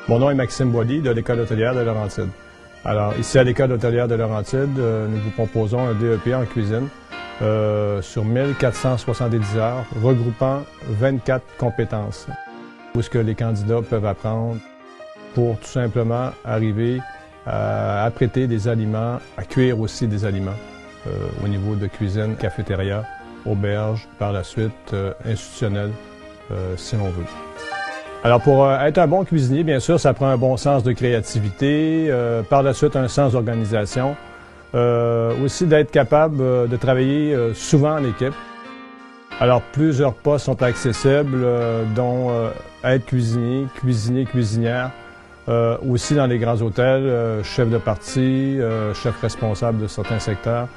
Mon nom est Maxime Boilly de l'École hôtelière de Laurentides. Alors, ici à l'École hôtelière de Laurentides, nous vous proposons un DEP en cuisine sur 1470 heures, regroupant 24 compétences, où ce que les candidats peuvent apprendre pour tout simplement arriver à apprêter des aliments, à cuire aussi des aliments au niveau de cuisine, cafétéria, auberge, par la suite institutionnel, si l'on veut. Alors pour être un bon cuisinier, bien sûr, ça prend un bon sens de créativité, par la suite un sens d'organisation, aussi d'être capable de travailler souvent en équipe. Alors plusieurs postes sont accessibles, dont être cuisinier, cuisinière, aussi dans les grands hôtels, chef de partie, chef responsable de certains secteurs.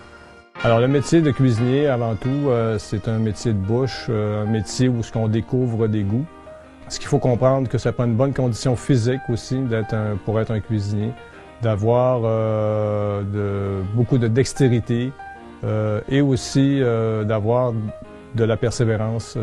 Alors le métier de cuisinier, avant tout, c'est un métier de bouche, un métier où on découvre des goûts. Ce qu'il faut comprendre, que ça prend une bonne condition physique aussi pour être un cuisinier, d'avoir beaucoup de dextérité et aussi d'avoir de la persévérance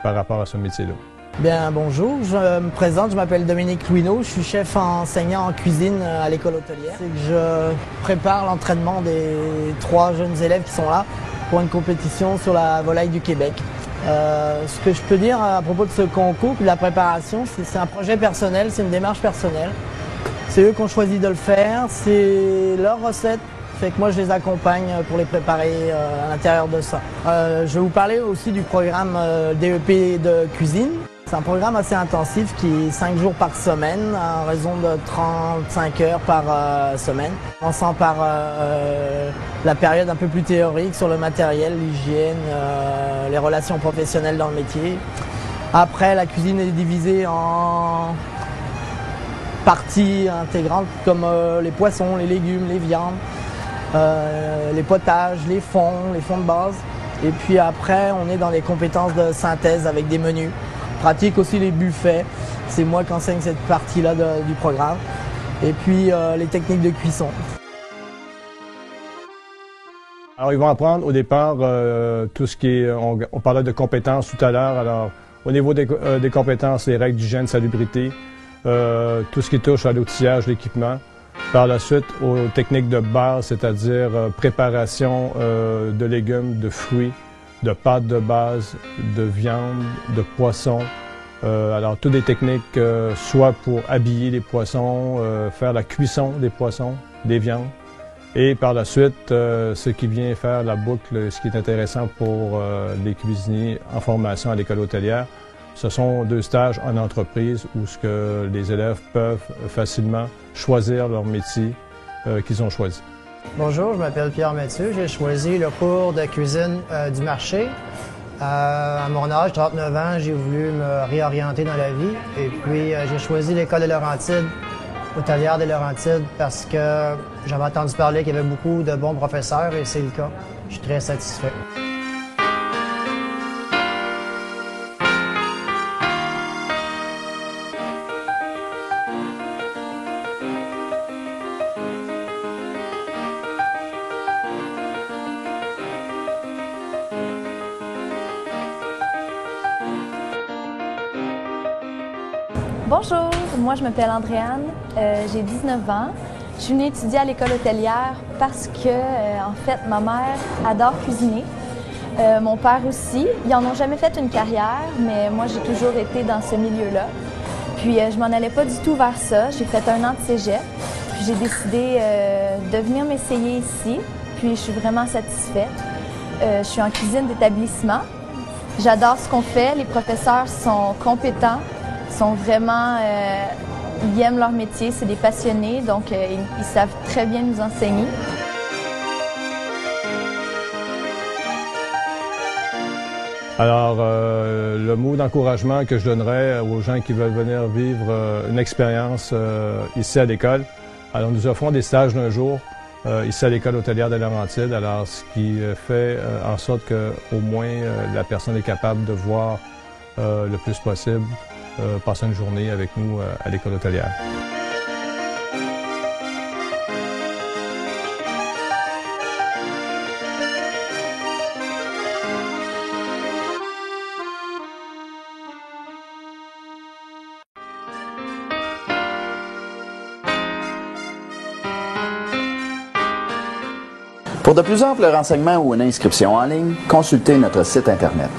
par rapport à ce métier-là. Bien, bonjour, je me présente, je m'appelle Dominique Louineau, je suis chef enseignant en cuisine à l'école hôtelière. Je prépare l'entraînement des 3 jeunes élèves qui sont là pour une compétition sur la volaille du Québec. Ce que je peux dire à propos de ce concours, de la préparation, c'est un projet personnel, c'est une démarche personnelle. C'est eux qui ont choisi de le faire, c'est leur recette, fait que moi je les accompagne pour les préparer à l'intérieur de ça. Je vais vous parler aussi du programme DEP de cuisine. C'est un programme assez intensif qui est 5 jours par semaine, en raison de 35 heures par semaine. Commençant par la période un peu plus théorique sur le matériel, l'hygiène, les relations professionnelles dans le métier. Après, la cuisine est divisée en parties intégrantes comme les poissons, les légumes, les viandes, les potages, les fonds de base. Et puis après, on est dans les compétences de synthèse avec des menus. Pratique aussi les buffets, c'est moi qui enseigne cette partie-là du programme. Et puis les techniques de cuisson. Alors ils vont apprendre au départ tout ce qui est, on parlait de compétences tout à l'heure, alors au niveau des compétences, les règles d'hygiène, salubrité, tout ce qui touche à l'outillage, l'équipement. Par la suite, aux techniques de base, c'est-à-dire préparation de légumes, de fruits, de pâtes de base, de viande, de poisson. Alors, toutes des techniques, soit pour habiller les poissons, faire la cuisson des poissons, des viandes. Et par la suite, ce qui vient faire la boucle, ce qui est intéressant pour les cuisiniers en formation à l'école hôtelière, ce sont 2 stages en entreprise où ce que les élèves peuvent facilement choisir leur métier qu'ils ont choisi. Bonjour, je m'appelle Pierre Mathieu. J'ai choisi le cours de cuisine du marché. À mon âge, 39 ans, j'ai voulu me réorienter dans la vie. Et puis, j'ai choisi l'école de Laurentides, hôtelière de Laurentides, parce que j'avais entendu parler qu'il y avait beaucoup de bons professeurs et c'est le cas. Je suis très satisfait. Bonjour, moi je m'appelle Andréane, j'ai 19 ans. Je suis venue étudier à l'école hôtelière parce que, en fait, ma mère adore cuisiner. Mon père aussi. Ils n'en ont jamais fait une carrière, mais moi j'ai toujours été dans ce milieu-là. Puis je m'en allais pas du tout vers ça. J'ai fait 1 an de cégep, puis j'ai décidé de venir m'essayer ici. Puis je suis vraiment satisfaite. Je suis en cuisine d'établissement. J'adore ce qu'on fait. Les professeurs sont compétents. Sont vraiment, ils aiment leur métier, c'est des passionnés, donc ils savent très bien nous enseigner. Alors, le mot d'encouragement que je donnerais aux gens qui veulent venir vivre une expérience ici à l'école, alors nous offrons des stages d'1 jour ici à l'école hôtelière de Laurentides, alors ce qui fait en sorte qu'au moins la personne est capable de voir le plus possible passer une journée avec nous à l'école hôtelière. Pour de plus amples renseignements ou une inscription en ligne, consultez notre site Internet.